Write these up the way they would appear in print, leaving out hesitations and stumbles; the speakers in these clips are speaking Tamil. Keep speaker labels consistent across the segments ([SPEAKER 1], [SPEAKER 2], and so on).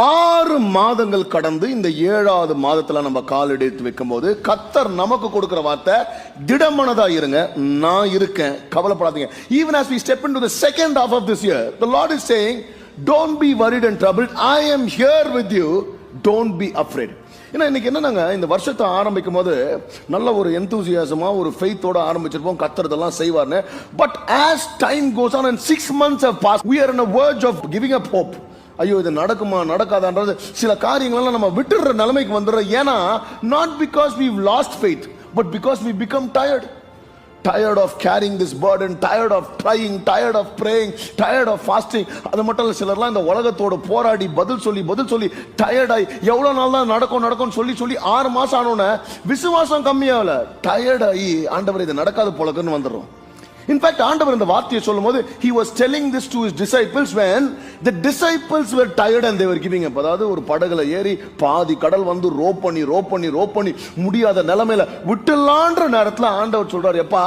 [SPEAKER 1] 6 மாதங்கள் கடந்து இந்த 7வது மாதத்துல நம்ம கால் எடுத்து வைக்கும் போது கர்த்தர் நமக்கு கொடுக்கிற வார்த்தை, திடமனதா இருங்க, நான் இருக்கேன், கவலைப்படாதீங்க. Even as we step into the second half of this year, the Lord is saying, don't be worried and troubled, I am here with you, don't be afraid. ஏன்னா இன்னைக்கு என்னன்னாங்க, இந்த வருஷத்தை ஆரம்பிக்கும் போது நல்ல ஒரு எந்தூசியாசமா ஒரு ஃபெய்த்தோட ஆரம்பிச்சிருப்போம், கர்த்தர் இதெல்லாம் செய்வார்னு. But as time goes on and 6 months have passed, we are on a verge of giving up hope. ஐயோ இது நடக்குமா நடக்காதான்றது சில காரியங்களெல்லாம் நம்ம விட்டுற நிலைமைக்கு வந்துடுறோம். ஏன்னா not because we've lost faith, but because we become tired of carrying this burden, tired of trying, tired of praying, tired of fasting. அது மட்டும் இல்ல, சிலர்லாம் இந்த உலகத்தோட போராடி பதில் சொல்லி டயர்ட் ஆகி எவ்வளவு நாள் தான் நடக்கும் சொல்லி 6 மாசம் ஆனோன்னு விசுவாசம் கம்மியாகல, டயர்ட் ஆகி ஆண்டவர் இது நடக்காது போலக்குன்னு வந்துடும். In fact, ஆண்டவர் இந்த வார்த்தையை சொல்லும்போது he was telling this to his disciples when the disciples were tired and they were giving up. அதாவது ஒரு படகுல ஏறி பாதி கடல் வந்து ரோ பண்ணி முடியாத நிலைமையில விட்டுலான்ற நேரத்துல ஆண்டவர் சொல்றாரு, எப்பா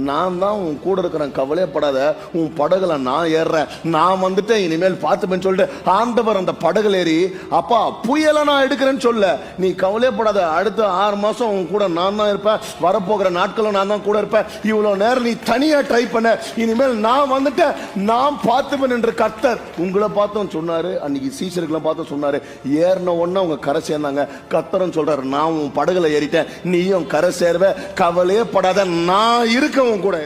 [SPEAKER 1] நான் தான் உன் கூட இருக்கிறேன், கவலைப்படாத, உன் படகுல நான் ஏறுறேன், நான் வந்துட்டேன், இனிமேல் பார்த்துப்பேன்னு சொல்லிட்டு ஆண்டவர் அந்த படகுல ஏறி, அப்பா புயலை நான் எடுக்கிறேன்னு சொல்ல, நீ கவலைப்படாத, அடுத்த 6 மாசம் உன் கூட நான் தான் இருப்பேன், வரப்போகிற நாட்களும் நான் தான் கூட இருப்பேன், இவ்வளவு நேரம் நீ தனியா ட்ரை பண்ண, இனிமேல் நான் வந்துட்டேன், நான் பார்த்துப்பேன் என்று கர்த்தர் உங்களை பார்த்தோம் சொன்னாரு. அன்னைக்கு சீசர்களை பார்த்து சொன்னாரு, ஏறின உடனே உங்க கரை சேர்ந்தாங்க. கர்த்தரும் சொல்றாரு, நான் உன் படகுல ஏறிட்டேன், நீயும் கரை சேர்வ, கவலையே படாத, நான் இருக்க உன் கூட.